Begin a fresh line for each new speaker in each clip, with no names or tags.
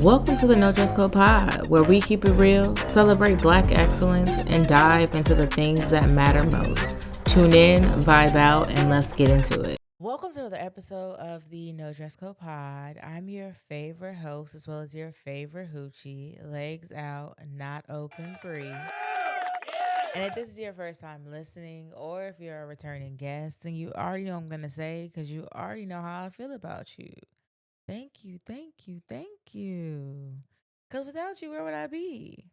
Welcome to the No Dress Code Pod, where we keep it real, celebrate Black excellence, and dive into the things that matter most. Tune in, vibe out, and let's get into it. Welcome to another episode of the No Dress Code Pod. I'm your favorite host, as well as your favorite hoochie, legs out, not open, free. And if this is your first time listening, or if you're a returning guest, then you already know what I'm going to say, because you already know how I feel about you. Thank you, thank you, thank you. Because without you, where would I be?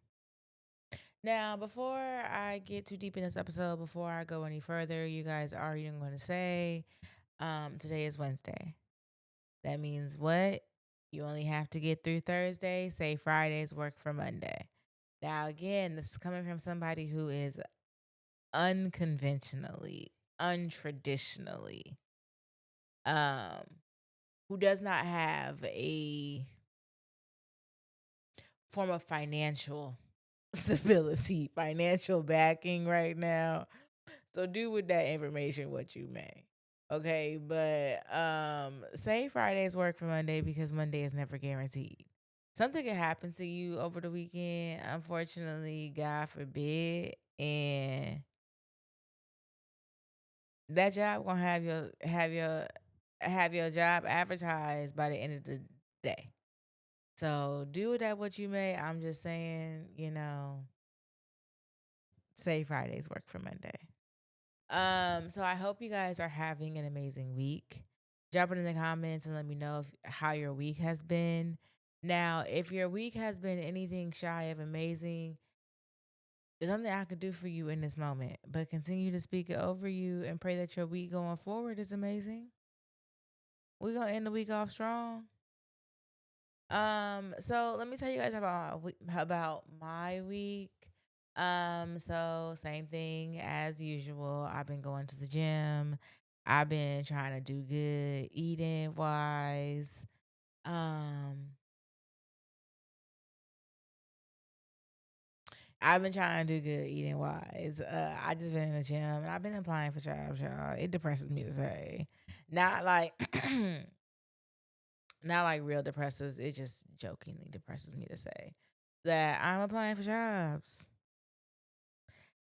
Now, before I get too deep in this episode, before I go any further, you guys already know what I'm going to say. Today is Wednesday. That means what? You only have to get through Thursday. Say Friday's work for Monday. Now, again, this is coming from somebody who is unconventionally, untraditionally, um, who does not have a form of financial stability, financial backing right now. So do with that information what you may. Okay, but say Friday's work for Monday because Monday is never guaranteed. Something could happen to you over the weekend, unfortunately, God forbid, and that job gonna have your job advertised by the end of the day. So do with that what you may. I'm just saying, say Friday's work for Monday. So I hope you guys are having an amazing week. Drop it in the comments and let me know how your week has been. Now, if your week has been anything shy of amazing, there's nothing I could do for you in this moment, but continue to speak it over you and pray that your week going forward is amazing. We're gonna end the week off strong. So let me tell you guys about my week. So same thing as usual. I've been going to the gym. I've been trying to do good eating wise. Um, I've been trying to do good eating wise. I just been in the gym and I've been applying for jobs, y'all. It depresses me to say. Not like not like real depressors. It just jokingly depresses me to say that I'm applying for jobs.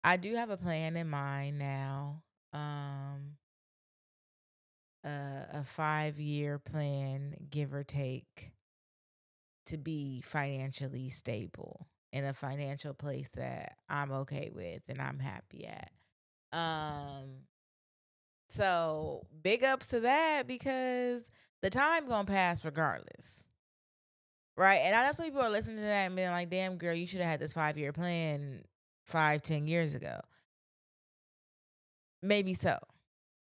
I do have a plan in mind now. Um, a 5-year plan, give or take, to be financially stable in a financial place that I'm okay with and I'm happy at. Um, so big ups to that because the time gonna pass regardless. Right. And I know some people are listening to that and being like, damn girl, you should have had this 5-year plan 5, 10 years ago. Maybe so.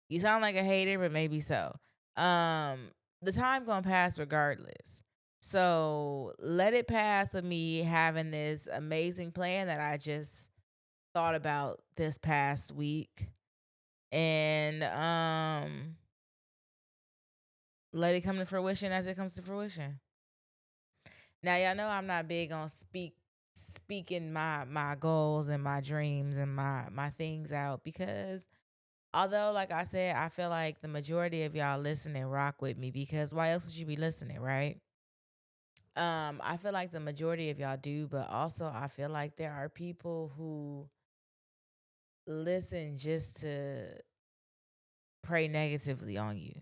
You sound like a hater, but maybe so. Um, the time gonna pass regardless. So let it pass with me having this amazing plan that I just thought about this past week. And let it come to fruition as it comes to fruition. Now y'all know I'm not big on speaking my goals and my dreams and my things out because although, like I said, I feel like the majority of y'all listen and rock with me because why else would you be listening, right? I feel like the majority of y'all do, but also I feel like there are people who listen just to pray negatively on you.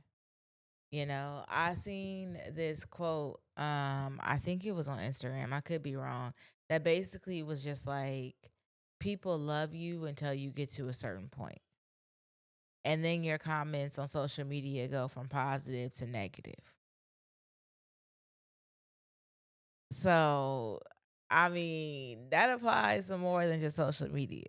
I seen this quote, I think it was on Instagram, I could be wrong, that basically was just like people love you until you get to a certain point. And then your comments on social media go from positive to negative. So, I mean, that applies to more than just social media,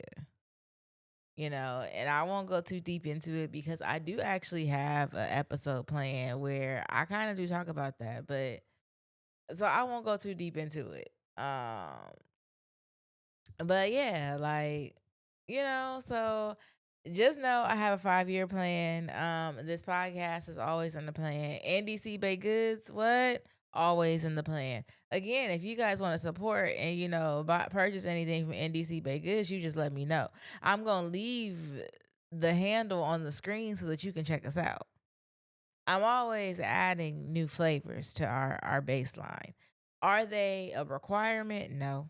and I won't go too deep into it because I do actually have an episode planned where I kind of do talk about that, but so I won't go too deep into it. But yeah, like, so just know I have a 5-year plan. This podcast is always in the plan. NDC Baked Goods, what? Always in the plan. Again, if you guys want to support and purchase anything from NDC Baked Goods, you just let me know. I'm gonna leave the handle on the screen so that you can check us out. I'm always adding new flavors to our baseline. Are they a requirement? No.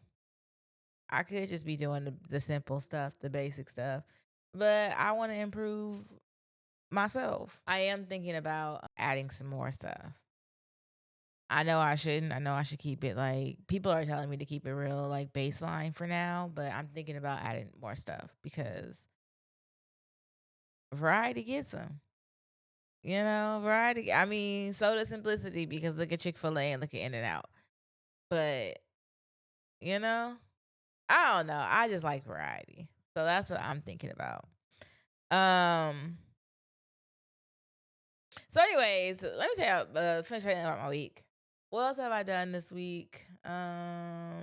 I could just be doing the simple stuff, the basic stuff, but I want to improve myself. I am thinking about adding some more stuff. I know I shouldn't. I know I should keep it like people are telling me to keep it real, like baseline for now, but I'm thinking about adding more stuff because variety gets them. Variety. I mean, so does simplicity because look at Chick-fil-A and look at In-N-Out. But, you know, I don't know. I just like variety. So that's what I'm thinking about. Um so anyways, let me tell you finish telling you about my week. What else have I done this week? I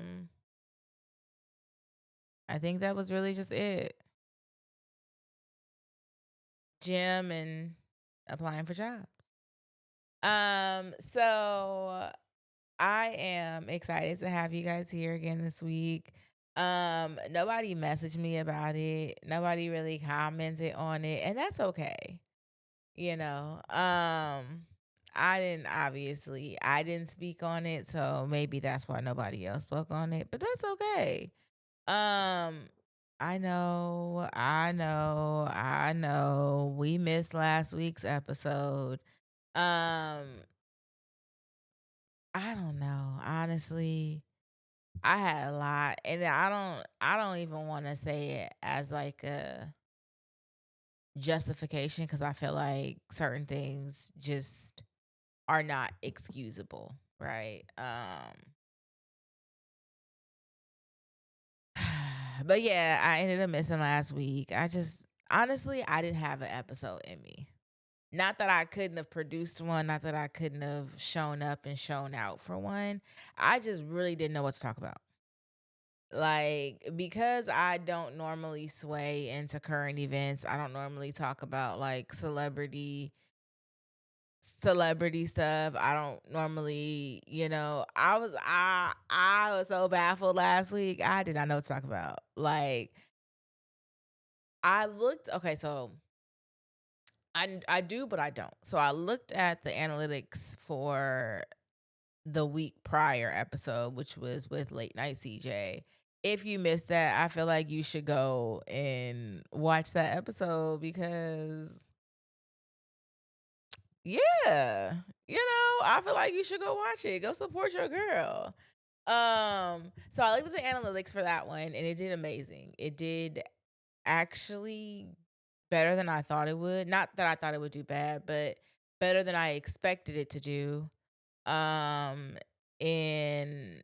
think that was really just it. Gym and applying for jobs. So I am excited to have you guys here again this week. Nobody messaged me about it. Nobody really commented on it, and that's okay. You know, I didn't speak on it, so maybe that's why nobody else spoke on it, but that's okay. Um, I know. We missed last week's episode. Um, I don't know. Honestly, I had a lot, and I don't even want to say it as like a justification because I feel like certain things just are not excusable, right? But yeah, I ended up missing last week. I just honestly I didn't have an episode in me. Not that I couldn't have produced one, not that I couldn't have shown up and shown out for one. I just really didn't know what to talk about. Like, because I don't normally sway into current events, I don't normally talk about like celebrity stuff. I don't normally, I was so baffled last week. I did not know what to talk about. Like I looked okay, so I do but I don't. So I looked at the analytics for the week prior episode, which was with Late Night CJ. If you missed that, I feel like you should go and watch that episode because yeah, I feel like you should go watch it. Go support your girl. So I looked at the analytics for that one and it did amazing. It did actually better than I thought it would. Not that I thought it would do bad, but better than I expected it to do. Um and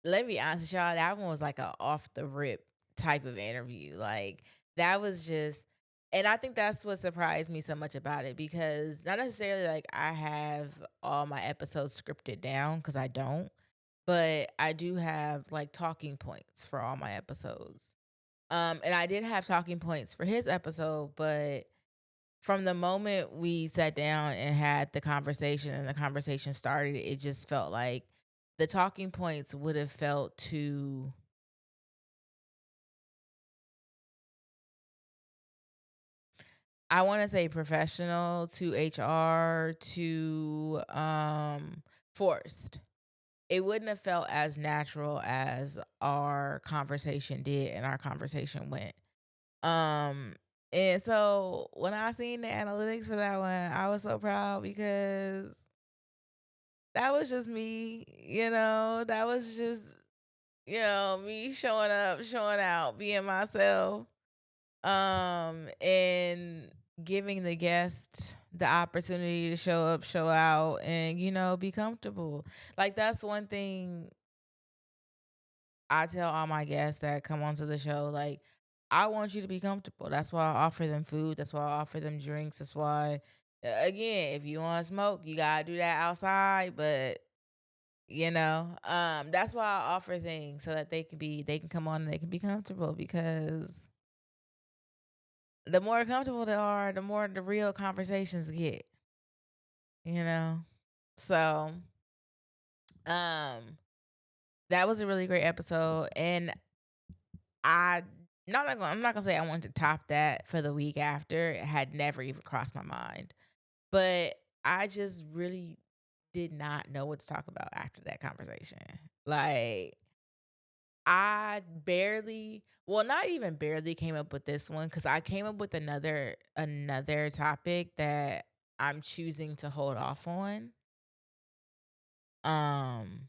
let me honest with y'all, that one was like a off the rip type of interview. Like that was just and I think that's what surprised me so much about it because not necessarily like I have all my episodes scripted down because I don't, but I do have like talking points for all my episodes. And I did have talking points for his episode, but from the moment we sat down and had the conversation and the conversation started, it just felt like the talking points would have felt too I want to say professional, to HR, to forced. It wouldn't have felt as natural as our conversation did and our conversation went. Um and so when I seen the analytics for that one, I was so proud because that was just me, that was just, me showing up, showing out, being myself, and giving the guest the opportunity to show up, show out, and, be comfortable. Like that's one thing I tell all my guests that come onto the show, like, I want you to be comfortable. That's why I offer them food. That's why I offer them drinks. That's why, again, if you want to smoke, you gotta do that outside. But that's why I offer things so that they can come on and they can be comfortable because the more comfortable they are, the more the real conversations get. You know, so um, that was a really great episode, and I I'm not gonna say I wanted to top that for the week after. It had never even crossed my mind. But I just really did not know what to talk about after that conversation. Like, I barely, well, not even barely came up with this one because I came up with another topic that I'm choosing to hold off on. Um,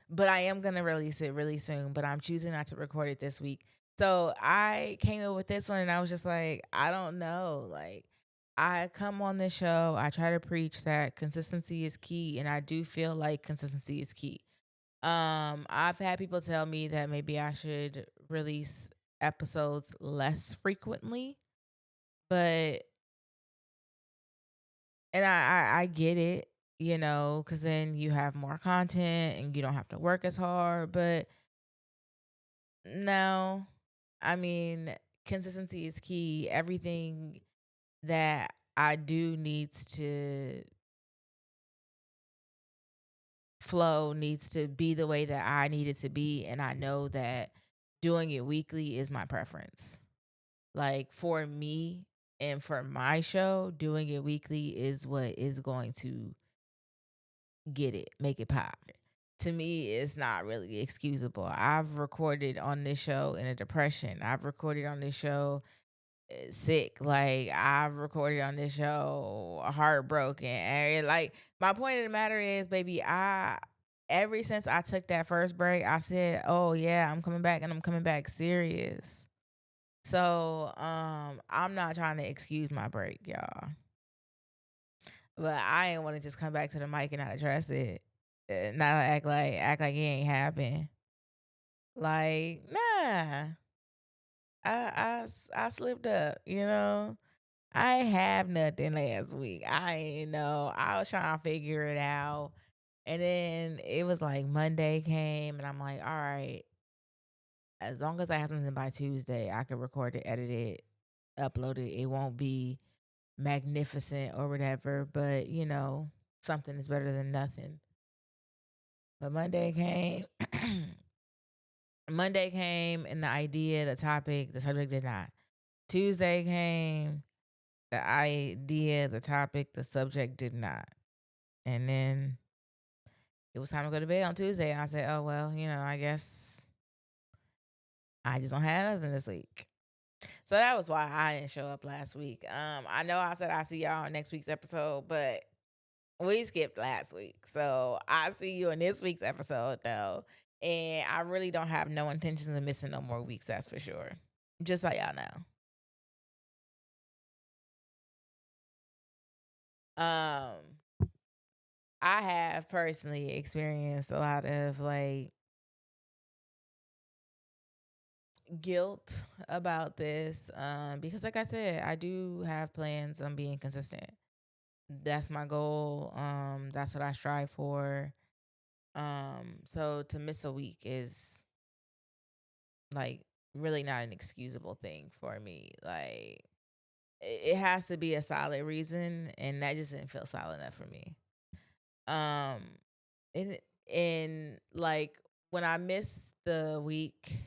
but I am gonna release it really soon. But I'm choosing not to record it this week. So I came up with this one, and I was just like, I don't know. Like, I come on this show, I try to preach that consistency is key, and I do feel like consistency is key. I've had people tell me that maybe I should release episodes less frequently, but and I get it, because then you have more content and you don't have to work as hard. But no, I mean, consistency is key. Everything that I do needs to flow, needs to be the way that I need it to be. And I know that doing it weekly is my preference. Like, for me and for my show, doing it weekly is what is going to make it pop. To me, it's not really excusable. I've recorded on this show in a depression. I've recorded on this show sick. Like, I've recorded on this show heartbroken. And like, my point of the matter is, baby, ever since I took that first break, I said, "Oh yeah, I'm coming back, and I'm coming back serious." So, I'm not trying to excuse my break, y'all. But I ain't want to just come back to the mic and not address it. Not act like it ain't happened. Like, nah. I slipped up, I ain't have nothing last week. I ain't know. I was trying to figure it out. And then it was like Monday came, and I'm like, all right, as long as I have something by Tuesday, I can record it, edit it, upload it. It won't be magnificent or whatever, but something is better than nothing. But Monday came. Monday came, and the subject did not. Tuesday came, the idea, the topic, the subject did not. And then it was time to go to bed on Tuesday, and I said, oh well, I guess I just don't have nothing this week. So that was why I didn't show up last week. I know I said I'll see y'all on next week's episode, but we skipped last week. So I see you in this week's episode though. And I really don't have no intentions of missing no more weeks, that's for sure. Just so y'all know. I have personally experienced a lot of like guilt about this. Because like I said, I do have plans on being consistent. That's my goal. That's what I strive for. So to miss a week is like really not an excusable thing for me. Like, it has to be a solid reason, and that just didn't feel solid enough for me. Um, and like when I missed the week,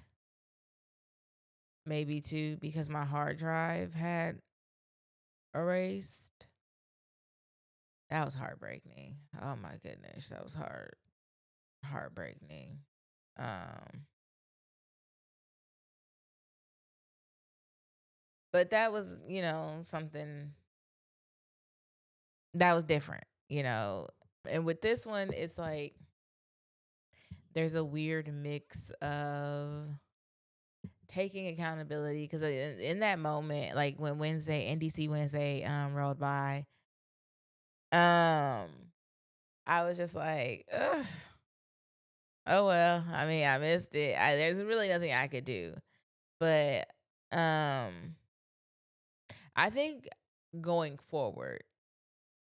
maybe two, because my hard drive had erased. That was heartbreaking. Oh my goodness, that was heartbreaking. Um, but that was, something that was different. And with this one, it's like there's a weird mix of taking accountability because in that moment, like when NDC Wednesday rolled by, I was just like, ugh, oh well. I mean, I missed it. There's really nothing I could do, but I think going forward,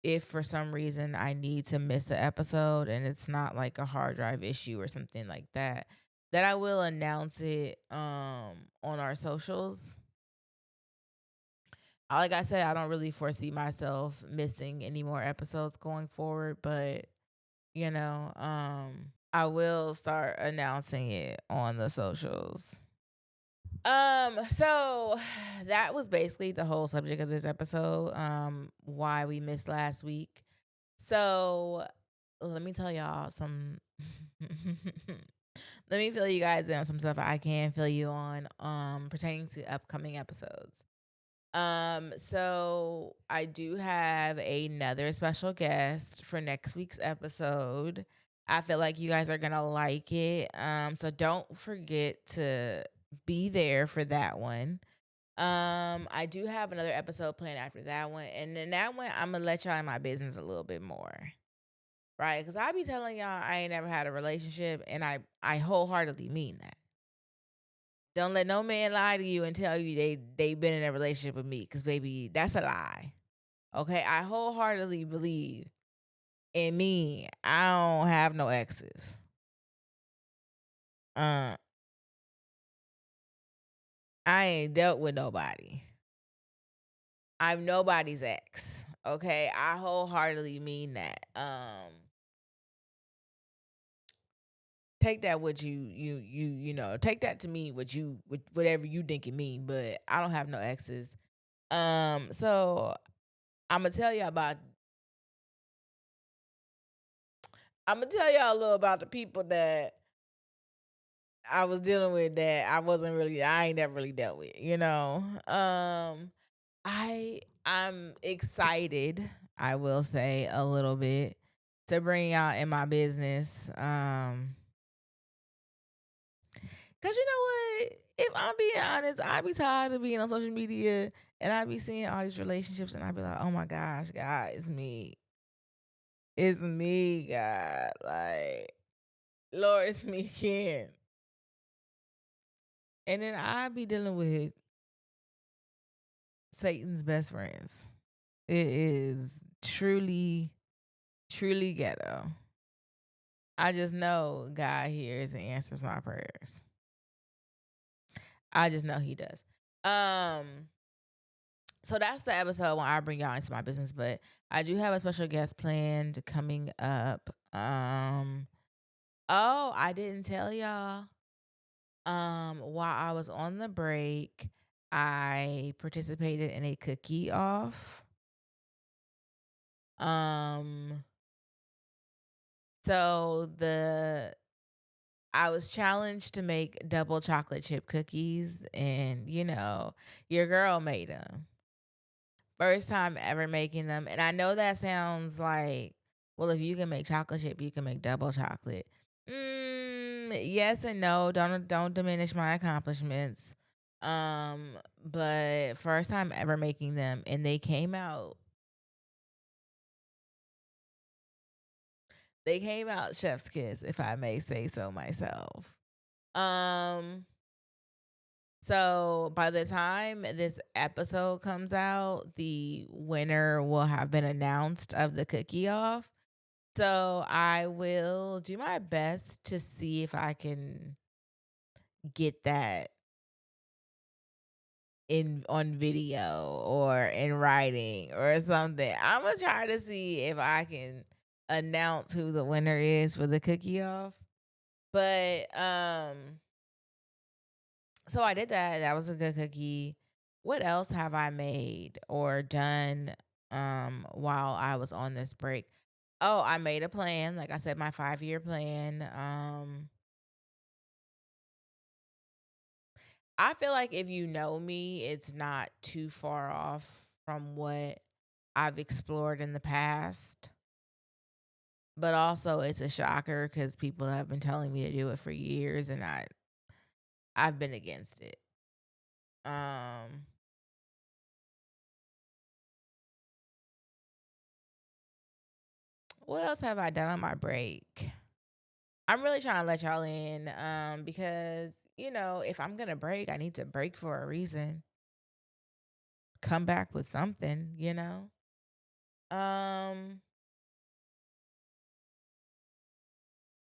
if for some reason I need to miss an episode and it's not like a hard drive issue or something like that, that I will announce it on our socials. Like I said, I don't really foresee myself missing any more episodes going forward, but I will start announcing it on the socials. So that was basically the whole subject of this episode. Why we missed last week. So let me tell y'all some. Let me fill you guys in on some stuff I can fill you on pertaining to upcoming episodes. So I do have another special guest for next week's episode. I feel like you guys are gonna like it. So don't forget to be there for that one. I do have another episode planned after that one, and then that one I'm gonna let y'all in my business a little bit more, right? Because I be telling y'all I ain't never had a relationship, and I wholeheartedly mean that. Don't let no man lie to you and tell you they been in a relationship with me, because baby, that's a lie. Okay, I wholeheartedly believe in me. I don't have no exes. Uh, I ain't dealt with nobody. I'm nobody's ex. Okay, I wholeheartedly mean that. Take that what you know. Take that to mean whatever you think it mean. But I don't have no exes. So I'm gonna tell y'all about. I'm gonna tell y'all a little about the people that I was dealing with that I ain't never really dealt with. I'm excited. I will say a little bit to bring y'all in my business. Cause you know what? If I'm being honest, I be tired of being on social media and I be seeing all these relationships and I be like, oh my gosh, God, it's me. It's me, God. Like, Lord, it's me again. And then I be dealing with Satan's best friends. It is truly, truly ghetto. I just know God hears and answers my prayers. I just know he does. So that's the episode when I bring y'all into my business, but I do have a special guest planned coming up. Oh, I didn't tell y'all. While I was on the break, I participated in a cookie off. Um, so I was challenged to make double chocolate chip cookies, and your girl made them. First time ever making them, and I know that sounds like, well, if you can make chocolate chip, you can make double chocolate. Yes and no. Don't diminish my accomplishments. But first time ever making them, and they came out. They came out chef's kiss, if I may say so myself. So by the time this episode comes out, the winner will have been announced of the cookie off. So I will do my best to see if I can get that in on video or in writing or something. I'm gonna try to see if I can announce who the winner is for the cookie off. But so I did that. That was a good cookie. What else have I made or done while I was on this break? Oh, I made a plan. Like I said, my 5-year plan. I feel like if you know me, it's not too far off from what I've explored in the past. But also it's a shocker because people have been telling me to do it for years and I've been against it. Um what else have I done on my break? I'm really trying to let y'all in because, if I'm going to break, I need to break for a reason. Come. With something. Um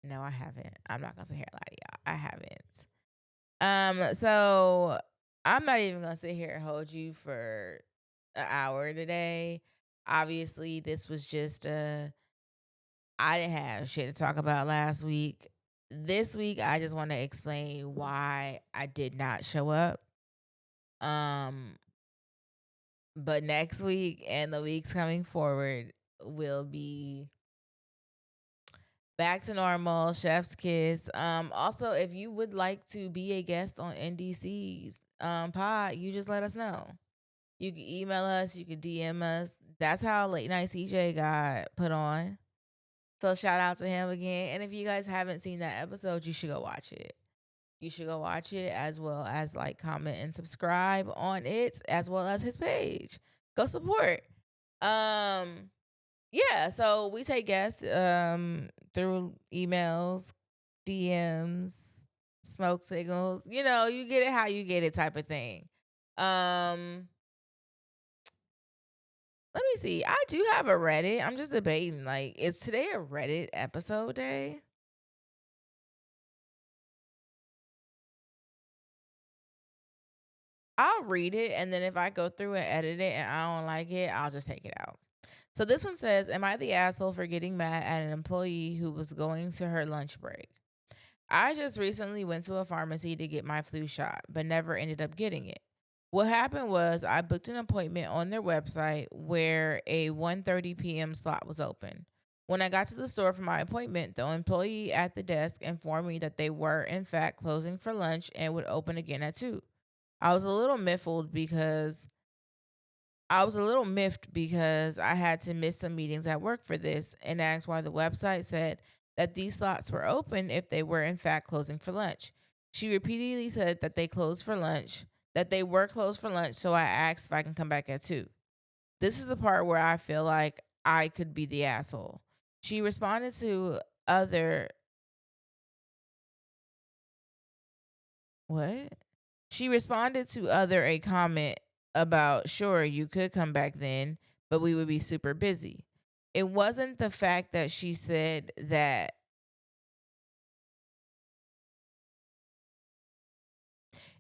no, I haven't. I'm not going to sit here and lie to y'all. I haven't. So I'm not even going to sit here and hold you for an hour today. Obviously, this was just I didn't have shit to talk about last week. This week, I just want to explain why I did not show up. But next week and the weeks coming forward, will be back to normal, chef's kiss. Also, if you would like to be a guest on NDC's pod, you just let us know. You can email us, you can DM us. That's how Late Night CJ got put on. So shout out to him again. And if you guys haven't seen that episode, you should go watch it. You should go watch it, as well as like, comment, and subscribe on it, as well as his page. Go support. Um yeah, so we take guests through emails, DMs, smoke signals. You know, you get it how you get it type of thing. Let me see. I do have a Reddit. I'm just debating, like, is today a Reddit episode day? I'll read it, and then if I go through and edit it and I don't like it, I'll just take it out. So this one says, am I the asshole for getting mad at an employee who was going to her lunch break? I just recently went to a pharmacy to get my flu shot, but never ended up getting it. What happened was I booked an appointment on their website where a 1:30 p.m. slot was open. When I got to the store for my appointment, the employee at the desk informed me that they were in fact closing for lunch and would open again at 2. I was a little miffled because I was a little miffed because I had to miss some meetings at work for this, and asked why the website said that these slots were open if they were in fact closing for lunch. She repeatedly said that they closed for lunch, that they were closed for lunch, so I asked if I can come back at 2. This is the part where I feel like I could be the asshole. She responded to other what? She responded to other a comment about, sure, you could come back then, but we would be super busy. It wasn't the fact that she said that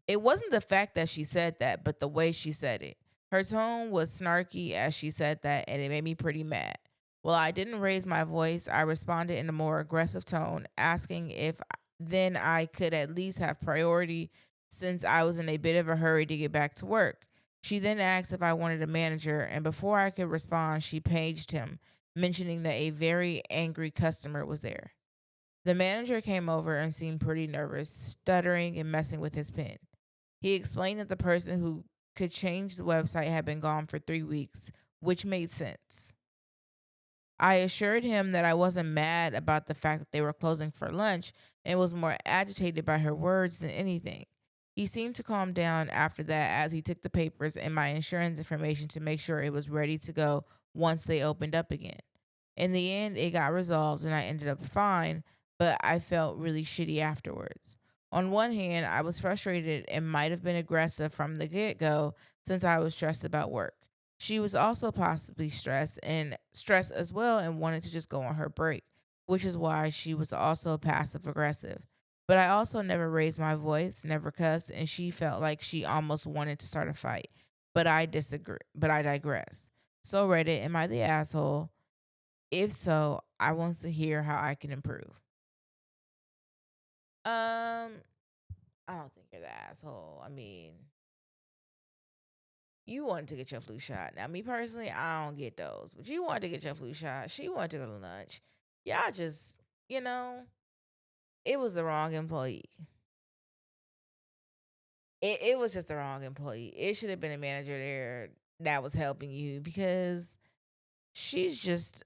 It wasn't the fact that she said that, but the way she said it. Her tone was snarky as she said that, and it made me pretty mad. While I didn't raise my voice, I responded in a more aggressive tone, asking if then I could at least have priority since I was in a bit of a hurry to get back to work. She then asked if I wanted a manager, and before I could respond, she paged him, mentioning that a very angry customer was there. The manager came over and seemed pretty nervous, stuttering and messing with his pen. He explained that the person who could change the website had been gone for 3 weeks, which made sense. I assured him that I wasn't mad about the fact that they were closing for lunch and was more agitated by her words than anything. He seemed to calm down after that as he took the papers and my insurance information to make sure it was ready to go once they opened up again. In the end, it got resolved and I ended up fine, but I felt really shitty afterwards. On one hand, I was frustrated and might have been aggressive from the get go since I was stressed about work. She was also possibly stressed as well and wanted to just go on her break, which is why she was also passive aggressive. But I also never raised my voice, never cussed, and she felt like she almost wanted to start a fight. But I disagree. But I digress. So Reddit, am I the asshole? If so, I want to hear how I can improve. Um, I don't think you're the asshole. I mean, you wanted to get your flu shot. Now, me personally, I don't get those, but you wanted to get your flu shot. She wanted to go to lunch. Y'all just, you know, it was the wrong employee. It was just the wrong employee. It should have been a manager there that was helping you, because she's just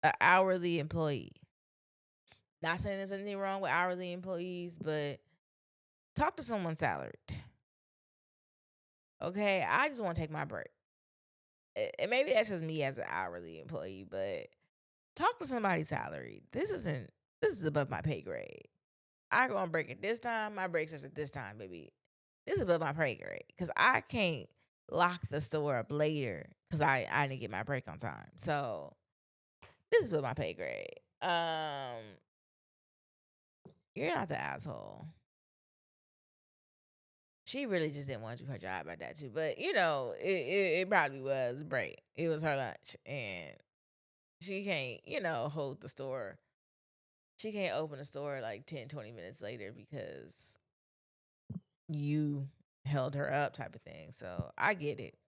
an hourly employee. Not saying there's anything wrong with hourly employees, but talk to someone salaried. Okay, I just want to take my break. And maybe that's just me as an hourly employee, but talk to somebody salaried. This is above my pay grade. I go on break at this time. My break starts at this time, baby. This is above my pay grade because I can't lock the store up later because I didn't get my break on time. So this is above my pay grade. You're not the asshole. She really just didn't want to do her job at that too. But it probably was break. It was her lunch, and she can't, hold the store. She can't open the store like 10, 20 minutes later because you held her up type of thing. So I get it.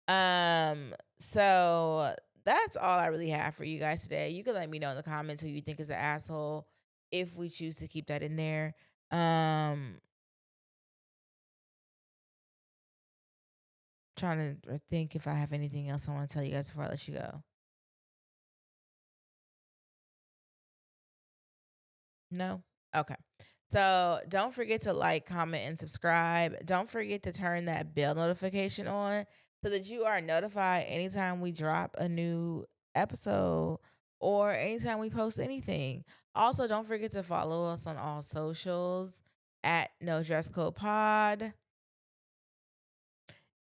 So that's all I really have for you guys today. You can let me know in the comments who you think is an asshole if we choose to keep that in there. Trying to think if I have anything else I want to tell you guys before I let you go. No? Okay. So don't forget to like, comment, and subscribe. Don't forget to turn that bell notification on so that you are notified anytime we drop a new episode or anytime we post anything. Also, don't forget to follow us on all socials at No Dress Code Pod.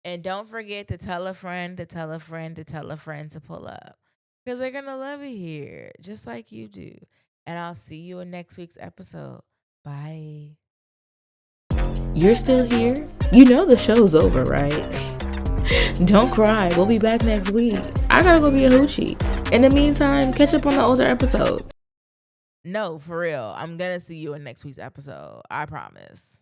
And don't forget to tell a friend to tell a friend to tell a friend to pull up because they're going to love it here, just like you do. And I'll see you in next week's episode. Bye. You're still here? You know the show's over, right? Don't cry. We'll be back next week. I gotta go be a hoochie. In the meantime, catch up on the older episodes. No, for real. I'm gonna see you in next week's episode. I promise.